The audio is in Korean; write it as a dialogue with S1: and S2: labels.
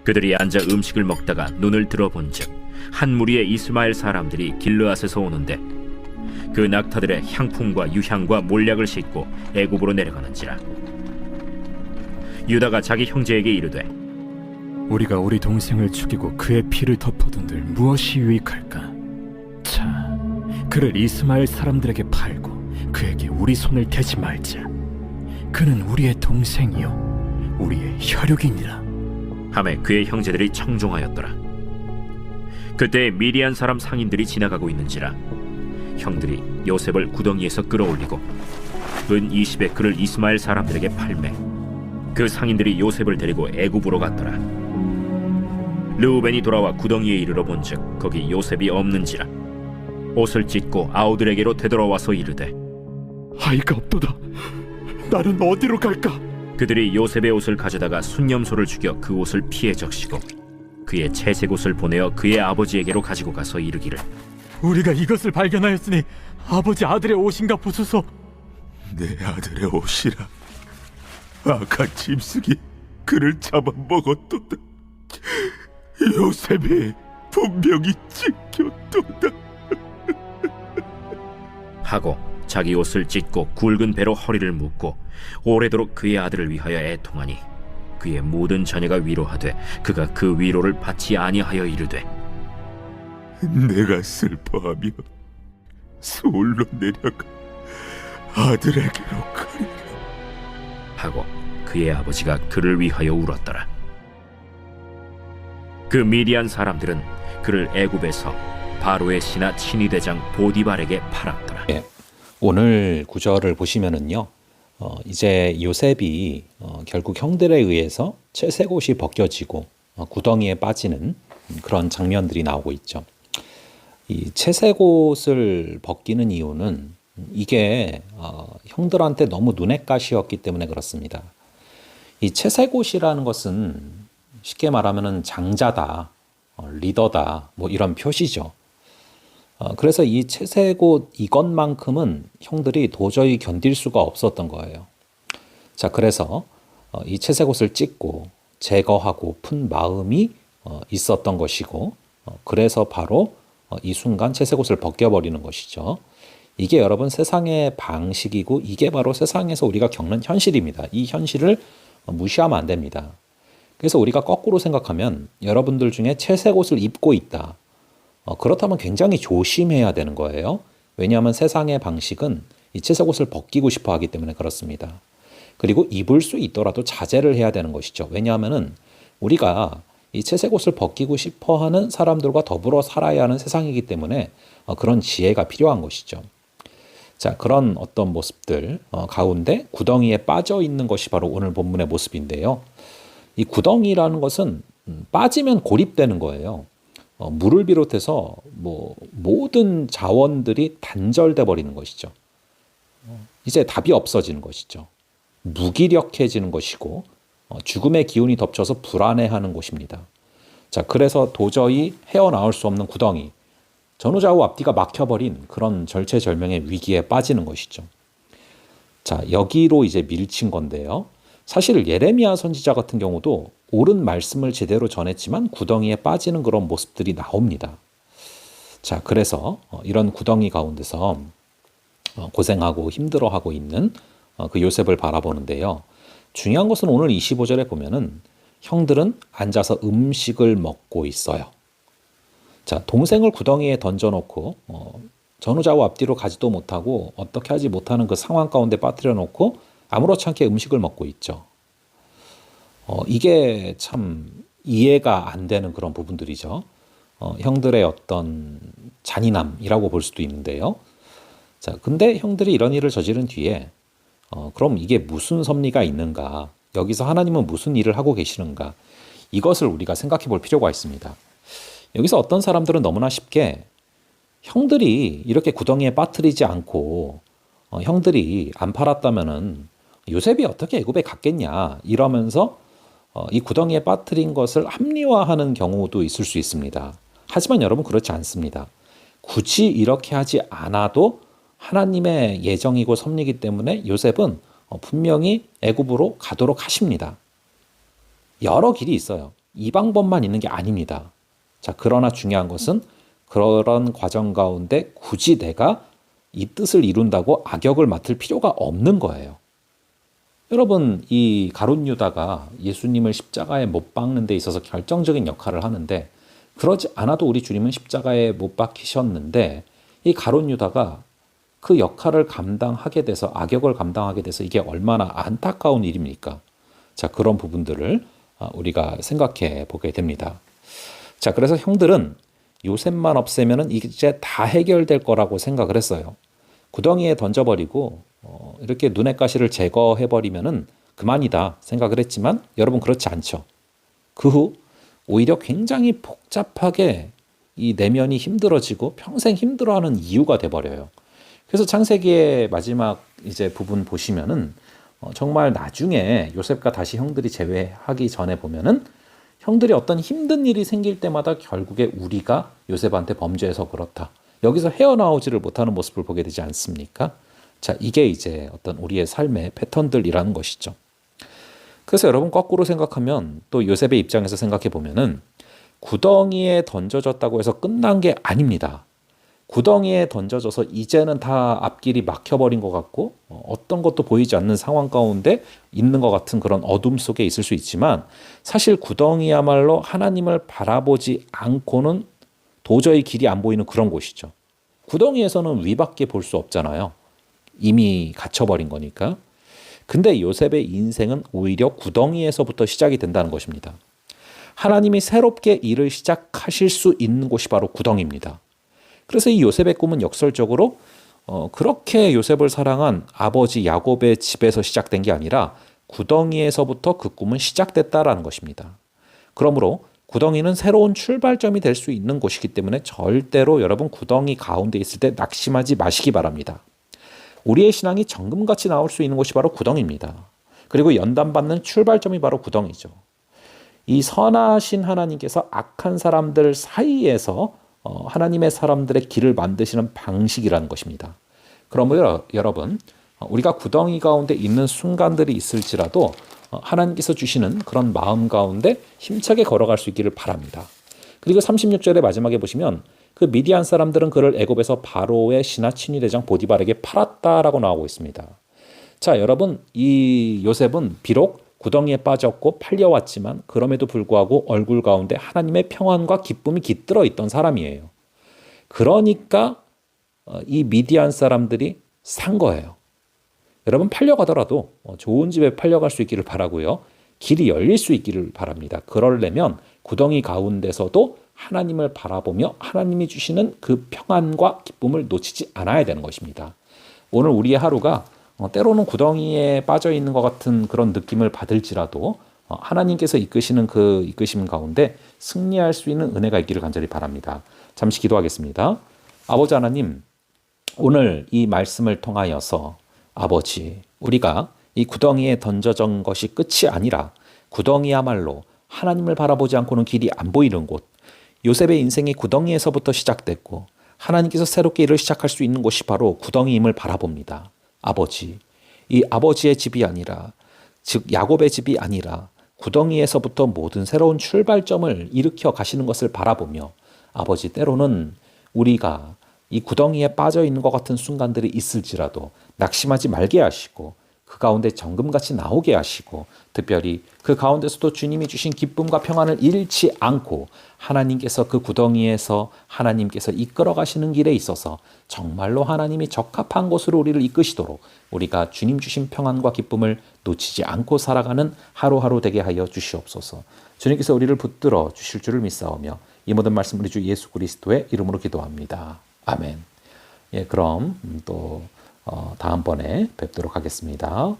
S1: 그들이 앉아 음식을 먹다가 눈을 들어본즉 한 무리의 이스마엘 사람들이 길르앗에서 오는데 그 낙타들의 향품과 유향과 몰약을 싣고 애굽으로 내려가는지라. 유다가 자기 형제에게 이르되
S2: 우리가 우리 동생을 죽이고 그의 피를 덮어둔들 무엇이 유익할까? 자, 그를 이스마엘 사람들에게 팔고 그에게 우리 손을 대지 말자. 그는 우리의 동생이요 우리의 혈육이니라.
S1: 하매 그의 형제들이 청종하였더라. 그때 미디안 사람 상인들이 지나가고 있는지라 형들이 요셉을 구덩이에서 끌어올리고 은 20에 그를 이스마엘 사람들에게 팔매 그 상인들이 요셉을 데리고 애굽으로 갔더라. 르우벤이 돌아와 구덩이에 이르러 본즉 거기 요셉이 없는지라 옷을 찢고 아우들에게로 되돌아와서 이르되
S2: 아이가 없도다. 나는 어디로 갈까?
S1: 그들이 요셉의 옷을 가져다가 순념소를 죽여 그 옷을 피에 적시고 그의 채색 옷을 보내어 그의 아버지에게로 가지고 가서 이르기를
S2: 우리가 이것을 발견하였으니 아버지 아들의 옷인가 보소서.
S3: 내 아들의 옷이라. 악한 짐승이 그를 잡아먹었도다. 요셉이 분명히 찢겼도다.
S1: 하고 자기 옷을 찢고 굵은 배로 허리를 묶고 오래도록 그의 아들을 위하여 애통하니 그의 모든 자녀가 위로하되 그가 그 위로를 받지 아니하여 이르되
S3: 내가 슬퍼하며 서울로 내려가 아들에게로 가리라
S1: 하고 그의 아버지가 그를 위하여 울었더라. 그 미디안 사람들은 그를 애굽에서 바로의 신하 친위대장 보디발에게 팔았더라.
S4: 오늘 구절을 보시면은요, 이제 요셉이 결국 형들에 의해서 채색 옷이 벗겨지고 구덩이에 빠지는 그런 장면들이 나오고 있죠. 이 채색 옷을 벗기는 이유는 이게 형들한테 너무 눈엣 가시였기 때문에 그렇습니다. 이 채색 옷이라는 것은 쉽게 말하면은 장자다, 리더다, 뭐 이런 표시죠. 그래서 이 채색 옷 이것만큼은 형들이 도저히 견딜 수가 없었던 거예요. 자, 그래서 이 채색 옷을 찢고 제거하고 푼 마음이 있었던 것이고, 그래서 바로 이 순간 채색 옷을 벗겨버리는 것이죠. 이게 여러분 세상의 방식이고 이게 바로 세상에서 우리가 겪는 현실입니다. 이 현실을 무시하면 안 됩니다. 그래서 우리가 거꾸로 생각하면 여러분들 중에 채색 옷을 입고 있다. 그렇다면 굉장히 조심해야 되는 거예요. 왜냐하면 세상의 방식은 이 채색 옷을 벗기고 싶어 하기 때문에 그렇습니다. 그리고 입을 수 있더라도 자제를 해야 되는 것이죠. 왜냐하면 우리가 이 채색 옷을 벗기고 싶어 하는 사람들과 더불어 살아야 하는 세상이기 때문에 그런 지혜가 필요한 것이죠. 자, 그런 어떤 모습들 가운데 구덩이에 빠져 있는 것이 바로 오늘 본문의 모습인데요. 이 구덩이라는 것은 빠지면 고립되는 거예요. 물을 비롯해서 뭐 모든 자원들이 단절돼 버리는 것이죠. 이제 답이 없어지는 것이죠. 무기력해지는 것이고 죽음의 기운이 덮쳐서 불안해하는 곳입니다. 자, 그래서 도저히 헤어나올 수 없는 구덩이, 전후좌우 앞뒤가 막혀버린 그런 절체절명의 위기에 빠지는 것이죠. 자, 여기로 이제 밀친 건데요. 사실 예레미야 선지자 같은 경우도 옳은 말씀을 제대로 전했지만 구덩이에 빠지는 그런 모습들이 나옵니다. 자, 그래서 이런 구덩이 가운데서 고생하고 힘들어하고 있는 그 요셉을 바라보는데요. 중요한 것은 오늘 25절에 보면은 형들은 앉아서 음식을 먹고 있어요. 자, 동생을 구덩이에 던져놓고 전후좌우 앞뒤로 가지도 못하고 어떻게 하지 못하는 그 상황 가운데 빠뜨려 놓고 아무렇지 않게 음식을 먹고 있죠. 이게 참 이해가 안 되는 그런 부분들이죠. 형들의 어떤 잔인함이라고 볼 수도 있는데요. 자, 근데 형들이 이런 일을 저지른 뒤에 그럼 이게 무슨 섭리가 있는가? 여기서 하나님은 무슨 일을 하고 계시는가? 이것을 우리가 생각해 볼 필요가 있습니다. 여기서 어떤 사람들은 너무나 쉽게 형들이 이렇게 구덩이에 빠뜨리지 않고 형들이 안 팔았다면은 요셉이 어떻게 애굽에 갔겠냐 이러면서 이 구덩이에 빠뜨린 것을 합리화하는 경우도 있을 수 있습니다. 하지만 여러분 그렇지 않습니다. 굳이 이렇게 하지 않아도 하나님의 예정이고 섭리이기 때문에 요셉은 분명히 애굽으로 가도록 하십니다. 여러 길이 있어요. 이 방법만 있는 게 아닙니다. 자, 그러나 중요한 것은 그런 과정 가운데 굳이 내가 이 뜻을 이룬다고 악역을 맡을 필요가 없는 거예요. 여러분, 이 가룟 유다가 예수님을 십자가에 못 박는 데 있어서 결정적인 역할을 하는데, 그러지 않아도 우리 주님은 십자가에 못 박히셨는데, 이 가룟 유다가 그 역할을 감당하게 돼서, 악역을 감당하게 돼서 이게 얼마나 안타까운 일입니까? 자, 그런 부분들을 우리가 생각해 보게 됩니다. 자, 그래서 형들은 요셉만 없애면은 이제 다 해결될 거라고 생각을 했어요. 구덩이에 던져버리고 이렇게 눈의 가시를 제거해버리면은 그만이다 생각을 했지만, 여러분 그렇지 않죠. 그 후 오히려 굉장히 복잡하게 이 내면이 힘들어지고 평생 힘들어하는 이유가 돼버려요. 그래서 창세기의 마지막 이제 부분 보시면은 정말 나중에 요셉과 다시 형들이 재회하기 전에 보면은 형들이 어떤 힘든 일이 생길 때마다 결국에 우리가 요셉한테 범죄해서 그렇다, 여기서 헤어나오지를 못하는 모습을 보게 되지 않습니까? 자, 이게 이제 어떤 우리의 삶의 패턴들이라는 것이죠. 그래서 여러분 거꾸로 생각하면, 또 요셉의 입장에서 생각해 보면은 구덩이에 던져졌다고 해서 끝난 게 아닙니다. 구덩이에 던져져서 이제는 다 앞길이 막혀버린 것 같고 어떤 것도 보이지 않는 상황 가운데 있는 것 같은 그런 어둠 속에 있을 수 있지만, 사실 구덩이야말로 하나님을 바라보지 않고는 도저히 길이 안 보이는 그런 곳이죠. 구덩이에서는 위밖에 볼 수 없잖아요. 이미 갇혀버린 거니까. 근데 요셉의 인생은 오히려 구덩이에서부터 시작이 된다는 것입니다. 하나님이 새롭게 일을 시작하실 수 있는 곳이 바로 구덩이입니다. 그래서 이 요셉의 꿈은 역설적으로 그렇게 요셉을 사랑한 아버지 야곱의 집에서 시작된 게 아니라 구덩이에서부터 그 꿈은 시작됐다라는 것입니다. 그러므로 구덩이는 새로운 출발점이 될 수 있는 곳이기 때문에 절대로 여러분 구덩이 가운데 있을 때 낙심하지 마시기 바랍니다. 우리의 신앙이 정금같이 나올 수 있는 곳이 바로 구덩이입니다. 그리고 연단받는 출발점이 바로 구덩이죠. 이 선하신 하나님께서 악한 사람들 사이에서 하나님의 사람들의 길을 만드시는 방식이라는 것입니다. 그러므로 여러분, 우리가 구덩이 가운데 있는 순간들이 있을지라도 하나님께서 주시는 그런 마음 가운데 힘차게 걸어갈 수 있기를 바랍니다. 그리고 36절의 마지막에 보시면 그 미디안 사람들은 그를 애굽에서 바로의 신하 친위대장 보디발에게 팔았다라고 나오고 있습니다. 자, 여러분, 이 요셉은 비록 구덩이에 빠졌고 팔려왔지만 그럼에도 불구하고 얼굴 가운데 하나님의 평안과 기쁨이 깃들어 있던 사람이에요. 그러니까 이 미디안 사람들이 산 거예요. 여러분, 팔려가더라도 좋은 집에 팔려갈 수 있기를 바라고요. 길이 열릴 수 있기를 바랍니다. 그러려면 구덩이 가운데서도 하나님을 바라보며 하나님이 주시는 그 평안과 기쁨을 놓치지 않아야 되는 것입니다. 오늘 우리의 하루가 때로는 구덩이에 빠져 있는 것 같은 그런 느낌을 받을지라도 하나님께서 이끄시는 그 이끄심 가운데 승리할 수 있는 은혜가 있기를 간절히 바랍니다. 잠시 기도하겠습니다. 아버지 하나님, 오늘 이 말씀을 통하여서 아버지, 우리가 이 구덩이에 던져진 것이 끝이 아니라 구덩이야말로 하나님을 바라보지 않고는 길이 안 보이는 곳, 요셉의 인생이 구덩이에서부터 시작됐고 하나님께서 새롭게 일을 시작할 수 있는 곳이 바로 구덩이임을 바라봅니다. 아버지, 이 아버지의 집이 아니라, 즉 야곱의 집이 아니라 구덩이에서부터 모든 새로운 출발점을 일으켜 가시는 것을 바라보며, 아버지, 때로는 우리가 이 구덩이에 빠져 있는 것 같은 순간들이 있을지라도 낙심하지 말게 하시고 그 가운데 정금같이 나오게 하시고, 특별히 그 가운데서도 주님이 주신 기쁨과 평안을 잃지 않고 하나님께서 그 구덩이에서 하나님께서 이끌어 가시는 길에 있어서 정말로 하나님이 적합한 곳으로 우리를 이끄시도록 우리가 주님 주신 평안과 기쁨을 놓치지 않고 살아가는 하루하루 되게 하여 주시옵소서. 주님께서 우리를 붙들어 주실 줄을 믿사오며 이 모든 말씀 우리 주 예수 그리스도의 이름으로 기도합니다. 아멘. 예, 그럼 또 다음번에 뵙도록 하겠습니다.